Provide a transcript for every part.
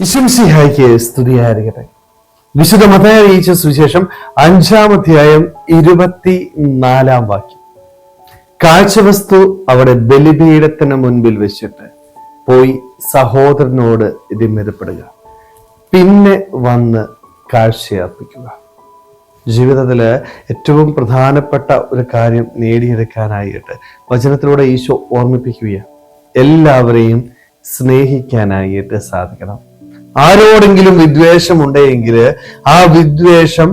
ഈശോമിശിഹായ്ക്ക് സ്തുതിയായിരിക്കട്ടെ. വിശുദ്ധ മത്തായി അറിയിച്ച സുവിശേഷം 5-ാം അധ്യായം 24-ാം വാക്യം. കാഴ്ചവസ്തു അവിടെ ബലിപീഠത്തിന് മുൻപിൽ വെച്ചിട്ട് പോയി സഹോദരനോട് രമ്യതപ്പെടുക, പിന്നെ വന്ന് കാഴ്ചയർപ്പിക്കുക. ജീവിതത്തില് ഏറ്റവും പ്രധാനപ്പെട്ട ഒരു കാര്യം നേടിയെടുക്കാനായിട്ട് വചനത്തിലൂടെ ഈശോ ഓർമ്മിപ്പിക്കുകയാണ്. എല്ലാവരെയും സ്നേഹിക്കാനായിട്ട് സാധിക്കണം. ആരോടെങ്കിലും വിദ്വേഷം ഉണ്ടെങ്കിൽ ആ വിദ്വേഷം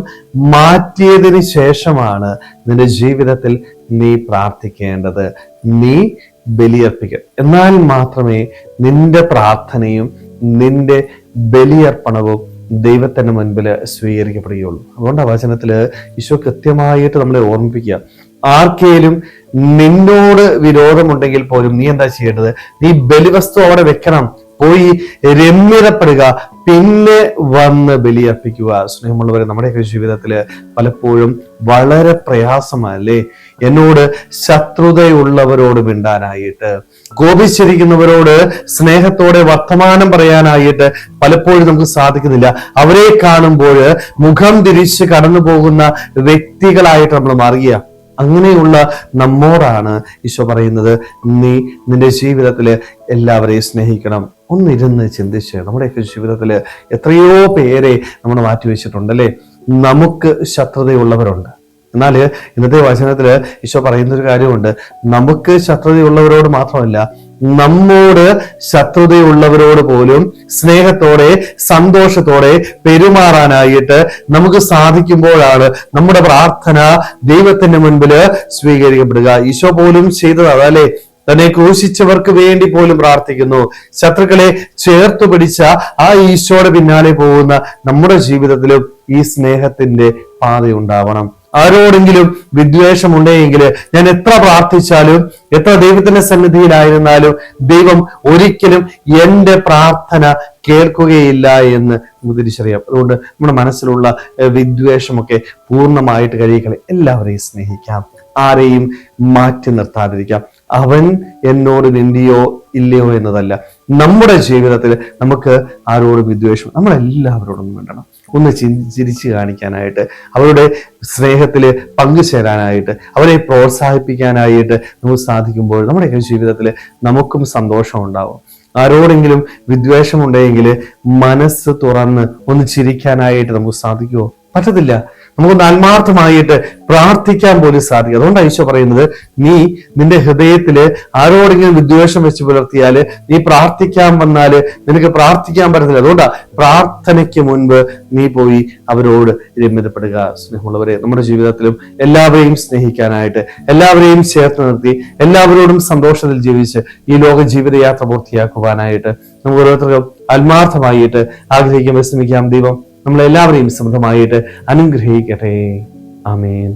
മാറ്റിയതിന് ശേഷമാണ് നിന്റെ ജീവിതത്തിൽ നീ പ്രാർത്ഥിക്കേണ്ടത്, നീ ബലിയർപ്പിക്കുക. എന്നാൽ മാത്രമേ നിന്റെ പ്രാർത്ഥനയും നിന്റെ ബലിയർപ്പണവും ദൈവത്തിന്റെ മുൻപിൽ സ്വീകരിക്കപ്പെടുകയുള്ളൂ. അതുകൊണ്ട് ആ വചനത്തില് ഈശോ കൃത്യമായിട്ട് നമ്മളെ ഓർമ്മിപ്പിക്കുക. ആർക്കേലും നിന്നോട് വിരോധമുണ്ടെങ്കിൽ പോലും നീ എന്താ ചെയ്യേണ്ടത്? നീ ബലിവസ്തു അവിടെ വെക്കണം, പോയി രമ്യതപ്പെടുക, പിന്നെ വന്ന് ബലിയർപ്പിക്കുക. സ്നേഹമുള്ളവരെ, നമ്മുടെയൊക്കെ ജീവിതത്തില് പലപ്പോഴും വളരെ പ്രയാസമല്ലേ എന്നോട് ശത്രുതയുള്ളവരോട് മിണ്ടാനായിട്ട്, കോപിച്ചിരിക്കുന്നവരോട് സ്നേഹത്തോടെ വർത്തമാനം പറയാനായിട്ട് പലപ്പോഴും നമുക്ക് സാധിക്കുന്നില്ല. അവരെ കാണുമ്പോൾ മുഖം തിരിച്ച് കടന്നു പോകുന്ന വ്യക്തികളായിട്ട് നമ്മൾ മാറുക. അങ്ങനെയുള്ള നമ്മോടാണ് ഈശോ പറയുന്നത്, നീ നിന്റെ ജീവിതത്തില് എല്ലാവരെയും സ്നേഹിക്കണം. ഒന്നിരുന്ന് ചിന്തിച്ച് നമ്മുടെയൊക്കെ ജീവിതത്തില് എത്രയോ പേരെ നമ്മൾ മാറ്റിവെച്ചിട്ടുണ്ടല്ലേ. നമുക്ക് ശത്രുതയുള്ളവരുണ്ട്. എന്നാല് ഇന്നത്തെ വചനത്തില് ഈശോ പറയുന്നൊരു കാര്യമുണ്ട്. നമുക്ക് ശത്രുതയുള്ളവരോട് മാത്രമല്ല, നമ്മോട് ശത്രുതയുള്ളവരോട് പോലും സ്നേഹത്തോടെ സന്തോഷത്തോടെ പെരുമാറാനായിട്ട് നമുക്ക് സാധിക്കുമ്പോഴാണ് നമ്മുടെ പ്രാർത്ഥന ദൈവത്തിന്റെ മുൻപില് സ്വീകരിക്കപ്പെടുക. ഈശോ പോലും ചെയ്തത് അതല്ലേ, തന്നെ ക്രൂശിച്ചവർക്ക് വേണ്ടി പോലും പ്രാർത്ഥിക്കുന്നു. ശത്രുക്കളെ ചേർത്തു പിടിച്ച ആ ഈശോയുടെ പിന്നാലെ പോകുന്ന നമ്മുടെ ജീവിതത്തിലും ഈ സ്നേഹത്തിന്റെ പാതയുണ്ടാവണം. ആരോടെങ്കിലും വിദ്വേഷമുണ്ടെങ്കിൽ ഞാൻ എത്ര പ്രാർത്ഥിച്ചാലും, എത്ര ദൈവത്തിന്റെ സന്നിധിയിലായിരുന്നാലും ദൈവം ഒരിക്കലും എന്റെ പ്രാർത്ഥന കേൾക്കുകയില്ല എന്ന് നമുക്ക് തിരിച്ചറിയാം. അതുകൊണ്ട് നമ്മുടെ മനസ്സിലുള്ള വിദ്വേഷമൊക്കെ പൂർണ്ണമായിട്ട് കഴിയിക്കളെ. എല്ലാവരെയും സ്നേഹിക്കാം, ആരെയും മാറ്റി നിർത്താതിരിക്കാം. അവൻ എന്നോട് മിണ്ടിയോ ഇല്ലയോ എന്നതല്ല, നമ്മുടെ ജീവിതത്തിൽ നമുക്ക് ആരോടും വിദ്വേഷം, നമ്മളെല്ലാവരോടും വേണ്ടണം. ഒന്ന് ചിരിച്ചു കാണിക്കാനായിട്ട്, അവരുടെ സ്നേഹത്തില് പങ്കുചേരാനായിട്ട്, അവരെ പ്രോത്സാഹിപ്പിക്കാനായിട്ട് നമുക്ക് സാധിക്കുമ്പോൾ നമ്മുടെ ജീവിതത്തിൽ നമുക്കും സന്തോഷം ഉണ്ടാവും. ആരോടെങ്കിലും വിദ്വേഷമുണ്ടെങ്കിൽ മനസ്സ് തുറന്ന് ഒന്ന് ചിരിക്കാനായിട്ട് നമുക്ക് സാധിക്കുമോ? പറ്റത്തില്ല. നമുക്കൊന്ന് ആത്മാർത്ഥമായിട്ട് പ്രാർത്ഥിക്കാൻ പോലും സാധിക്കും. അതുകൊണ്ടാണ് ഈശോ പറയുന്നത്, നീ നിന്റെ ഹൃദയത്തില് ആരോടെങ്കിലും വിദ്വേഷം വെച്ച് പുലർത്തിയാല്, നീ പ്രാർത്ഥിക്കാൻ വന്നാല് നിനക്ക് പ്രാർത്ഥിക്കാൻ പറ്റത്തില്ല. അതുകൊണ്ടാ പ്രാർത്ഥനയ്ക്ക് മുൻപ് നീ പോയി അവരോട് രമ്യതപ്പെടുക. സ്നേഹമുള്ളവരെ, നമ്മുടെ ജീവിതത്തിലും എല്ലാവരെയും സ്നേഹിക്കാനായിട്ട്, എല്ലാവരെയും ചേർത്ത് നിർത്തി, എല്ലാവരോടും സന്തോഷത്തിൽ ജീവിച്ച് ഈ ലോക ജീവിതയാത്ര പൂർത്തിയാക്കുവാനായിട്ട് നമുക്ക് ഓരോരുത്തർക്കും ആത്മാർത്ഥമായിട്ട് ആഗ്രഹിക്കാൻ ശ്രമിക്കാം. ദൈവം നമ്മളെല്ലാവരെയും സമൃദ്ധമായിട്ട് അനുഗ്രഹിക്കട്ടെ. ആമേൻ.